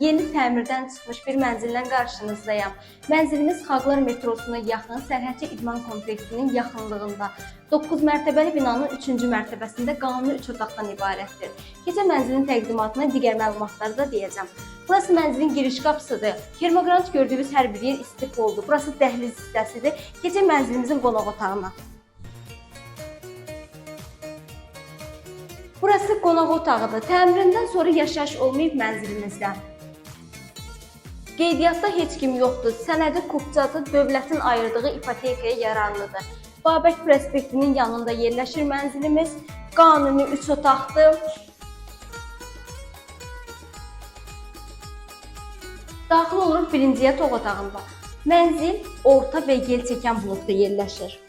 Yeni təmirdən çıxmış bir mənzillə qarşınızdayam. Mənzilimiz Xalqlar metrosuna yaxın Sərhədçi İdman kompleksinin yaxınlığında 9 mərtəbəli binanın 3-cü mərtəbəsində qanuni 3 otaqdan ibarətdir. Keçən mənzilin təqdimatına digər məlumatları da deyəcəm. Burası mənzilin giriş qapısıdır. Termoqrant gördüyünüz hər bir yer isti poldur. Burası dəhliz hissəsidir. Keçən mənzilimizin qonaq otağına. Burası qonaq otağıdır. Təmirindən sonra yaşayış olmayıb mənzilimizdə. Qeydiyyatda heç kim yoxdur. Sənədi kupçadır, dövlətin ayırdığı ipotekaya yararlıdır. Babək prospektinin yanında yerləşir mənzilimiz. Qanuni 3 otaqdır. Daxil oluruq birinci yataq otağında. Mənzil orta və yel çəkən blokda yerləşir.